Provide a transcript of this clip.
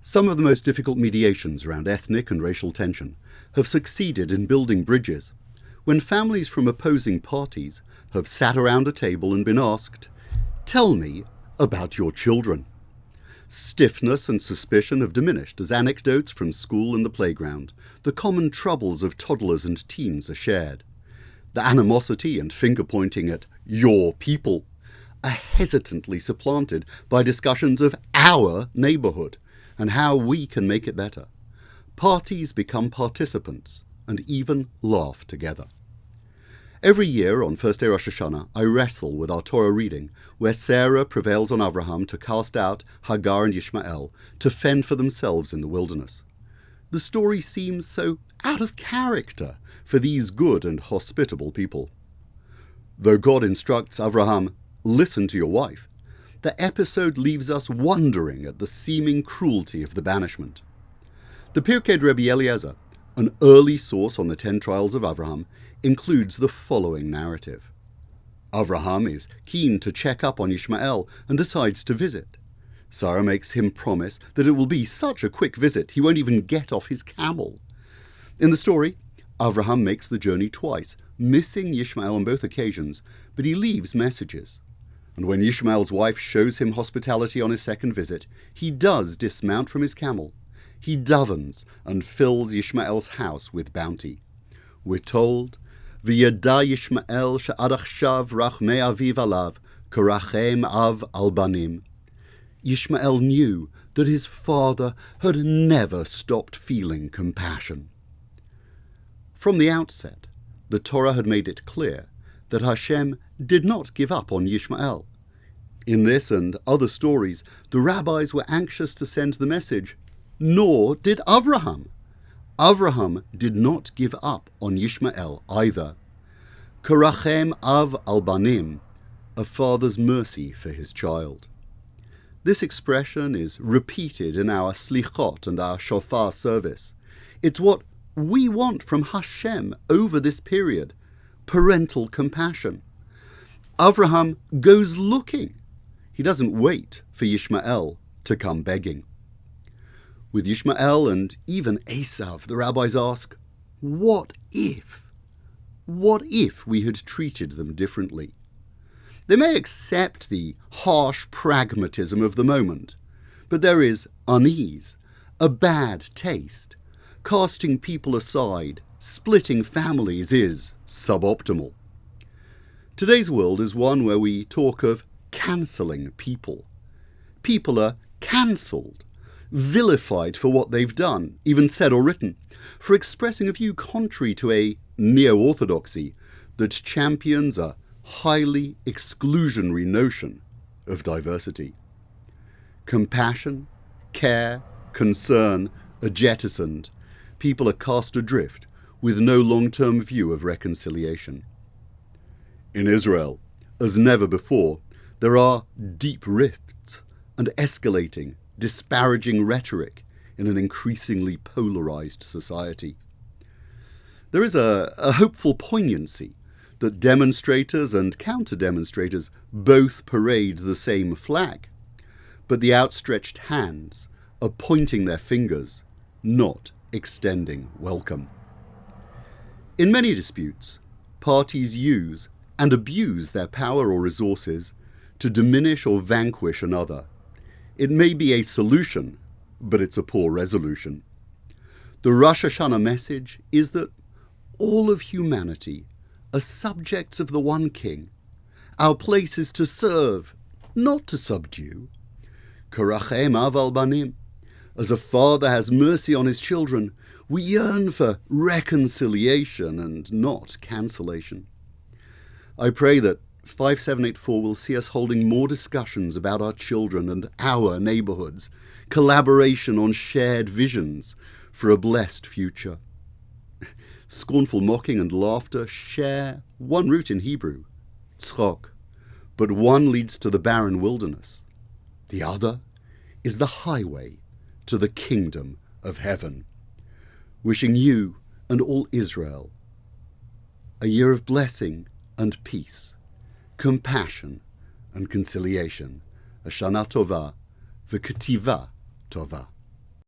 Some of the most difficult mediations around ethnic and racial tension have succeeded in building bridges. When families from opposing parties have sat around a table and been asked, "Tell me about your children." Stiffness and suspicion have diminished as anecdotes from school and the playground, the common troubles of toddlers and teens are shared. The animosity and finger-pointing at "your people" are hesitantly supplanted by discussions of our neighbourhood and how we can make it better. Parties become participants and even laugh together. Every year on first day Rosh Hashanah, I wrestle with our Torah reading, where Sarah prevails on Abraham to cast out Hagar and Ishmael to fend for themselves in the wilderness. The story seems so out of character for these good and hospitable people. Though God instructs Abraham, "Listen to your wife," the episode leaves us wondering at the seeming cruelty of the banishment. The Pirkei Rebbe Eliezer, an early source on the 10 trials of Abraham, includes the following narrative. Abraham is keen to check up on Ishmael and decides to visit. Sarah makes him promise that it will be such a quick visit he won't even get off his camel. In the story, Abraham makes the journey twice, missing Ishmael on both occasions, but he leaves messages. And when Ishmael's wife shows him hospitality on his second visit, he does dismount from his camel. He davens and fills Ishmael's house with bounty. We're told, "V'yada Yishmael she'ad achshav rachmei aviv alav, karachem av al banim." Ishmael knew that his father had never stopped feeling compassion. From the outset, the Torah had made it clear that Hashem did not give up on Ishmael. In this and other stories, the rabbis were anxious to send the message, nor did Avraham. Avraham did not give up on Ishmael either. Karachem av al banim, a father's mercy for his child. This expression is repeated in our slichot and our shofar service. It's what we want from Hashem over this period, parental compassion. Avraham goes looking. He doesn't wait for Ishmael to come begging. With Ishmael and even Esav, the rabbis ask, what if? What if we had treated them differently? They may accept the harsh pragmatism of the moment, but there is unease, a bad taste. Casting people aside, splitting families is suboptimal. Today's world is one where we talk of cancelling people. People are cancelled, vilified for what they've done, even said or written, for expressing a view contrary to a neo-orthodoxy that champions a highly exclusionary notion of diversity. Compassion, care, concern are jettisoned. People are cast adrift with no long-term view of reconciliation. In Israel, as never before, there are deep rifts and escalating, disparaging rhetoric in an increasingly polarized society. There is a hopeful poignancy that demonstrators and counter-demonstrators both parade the same flag, but the outstretched hands are pointing their fingers, not extending welcome. In many disputes, parties use and abuse their power or resources to diminish or vanquish another. It may be a solution, but it's a poor resolution. The Rosh Hashanah message is that all of humanity are subjects of the one King. Our place is to serve, not to subdue. Karachem av al banim. As a father has mercy on his children, we yearn for reconciliation and not cancellation. I pray that 5784 will see us holding more discussions about our children and our neighbourhoods, collaboration on shared visions for a blessed future. Scornful mocking and laughter share one root in Hebrew, tzchok, but one leads to the barren wilderness. The other is the highway to the kingdom of heaven. Wishing you and all Israel a year of blessing and peace, compassion and conciliation. A Shana Tova v'Ketiva Tova.